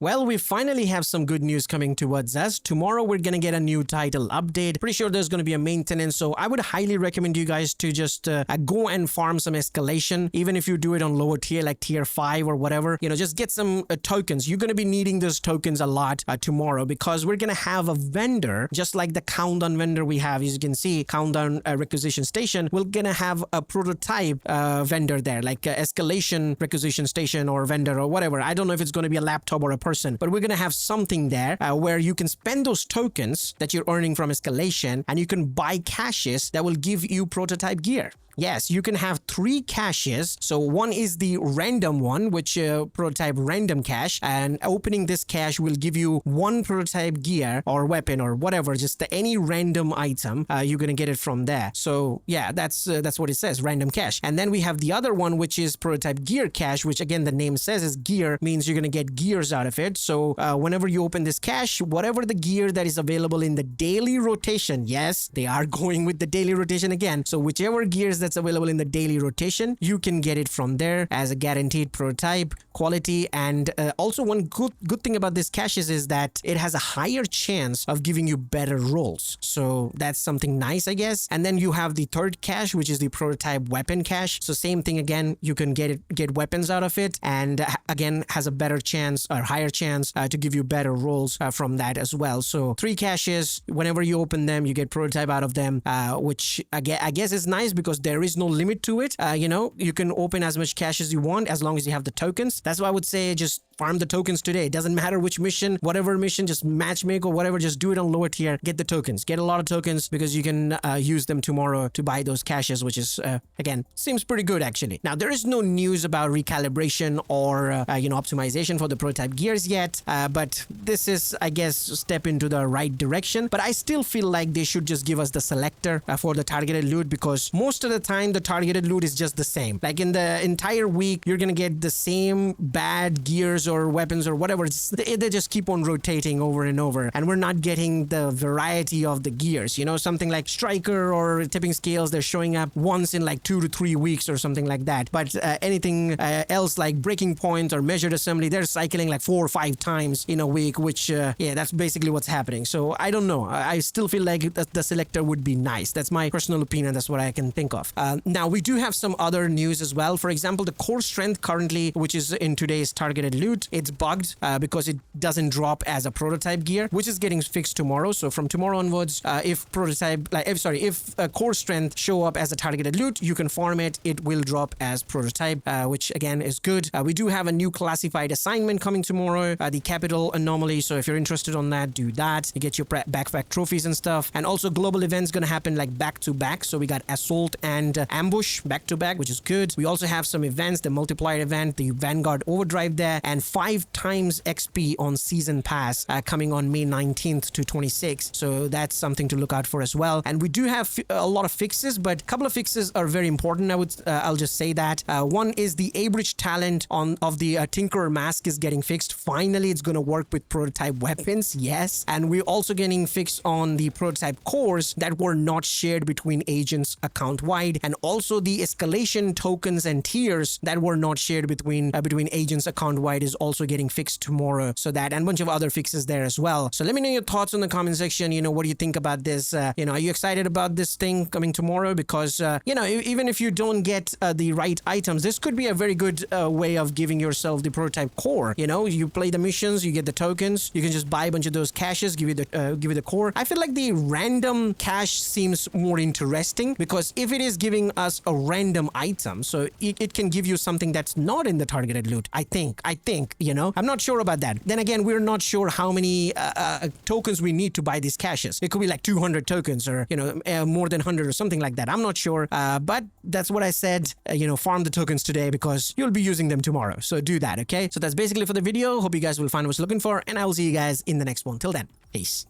Well, we finally have some good news coming towards us. Tomorrow we're gonna get a new title update. Pretty sure there's gonna be a maintenance, so I would highly recommend you guys to just go and farm some escalation, even if you do it on lower tier like tier 5 or whatever. You know, just get some tokens. You're gonna be needing those tokens a lot tomorrow, because we're gonna have a vendor, just like the countdown vendor we have. As you can see, countdown requisition station, we're gonna have a prototype vendor there, like escalation requisition station or vendor or whatever. I don't know if it's gonna be a laptop or a person, but we're gonna have something there where you can spend those tokens that you're earning from escalation and you can buy caches that will give you prototype gear. Yes, you can have 3 caches. So one is the random one, which prototype random cache, and opening this cache will give you 1 prototype gear or weapon or whatever, just any random item. You're gonna get it from there. So yeah, that's what it says, random cache. And then we have the other one, which is prototype gear cache, which again the name says is gear, means you're gonna get gears out of it. So whenever you open this cache, whatever the gear that is available in the daily rotation, yes, they are going with the daily rotation again. So whichever gears that's available in the daily rotation, you can get it from there as a guaranteed prototype quality. And also one good thing about this caches is that it has a higher chance of giving you better rolls. So that's something nice, I guess. And then you have the third cache, which is the prototype weapon cache. So same thing again, you can get weapons out of it, and again has a better chance or higher chance to give you better rolls from that as well. So 3 caches, whenever you open them, you get prototype out of them, which I guess is nice because there is no limit to it. You know, you can open as much cash as you want as long as you have the tokens. That's why I would say just farm the tokens today. It doesn't matter which mission, whatever mission, just matchmake or whatever, just do it on lower tier. Get the tokens. Get a lot of tokens because you can use them tomorrow to buy those caches, which is, again, seems pretty good actually. Now, there is no news about recalibration or, you know, optimization for the prototype gears yet, but this is, I guess, a step into the right direction. But I still feel like they should just give us the selector for the targeted loot, because most of the time the targeted loot is just the same. Like in the entire week, you're gonna get the same bad gears or weapons or whatever. They just keep on rotating over and over, and we're not getting the variety of the gears. You know, something like striker or tipping scales, they're showing up once in like 2 to 3 weeks or something like that. But anything else like breaking point or measured assembly, they're cycling like 4 or 5 times in a week, which yeah, that's basically what's happening. So I don't know. I still feel like the selector would be nice. That's my personal opinion. That's what I can think of. Now we do have some other news as well. For example, the core strength currently, which is in today's targeted loot, it's bugged because it doesn't drop as a prototype gear, which is getting fixed tomorrow. So from tomorrow onwards, if core strength show up as a targeted loot, you can farm it. It will drop as prototype, which again is good. We do have a new classified assignment coming tomorrow, the capital anomaly. So if you're interested on that, do that. You get your backpack trophies and stuff. And also global events gonna happen like back to back. So we got assault and ambush back to back, which is good. We also have some events, the multiplier event, the Vanguard overdrive there, and 5 times XP on season pass coming on May 19th to 26th. So that's something to look out for as well. And we do have a lot of fixes, but a couple of fixes are very important. I'll just say that. One is the Abridge talent of the Tinkerer mask is getting fixed. Finally, it's going to work with prototype weapons. Yes. And we're also getting fixed on the prototype cores that were not shared between agents account wide, and also the escalation tokens and tiers that were not shared between agents account wide is also getting fixed tomorrow. So that, and a bunch of other fixes there as well. So let me know your thoughts in the comment section. You know, what do you think about this? You know, are you excited about this thing coming tomorrow? Because you know, even if you don't get the right items, this could be a very good way of giving yourself the prototype core. You know, you play the missions, you get the tokens, you can just buy a bunch of those caches, give you the core. I feel like the random cache seems more interesting, because if it is giving us a random item, so it can give you something that's not in the targeted loot. I think, you know, I'm not sure about that. Then again, we're not sure how many tokens we need to buy these caches. It could be like 200 tokens or, you know, more than 100 or something like that. I'm not sure. But that's what I said, you know, farm the tokens today because you'll be using them tomorrow. So do that, okay? So that's basically for the video. Hope you guys will find what you're looking for, and I will see you guys in the next one. Till then, peace.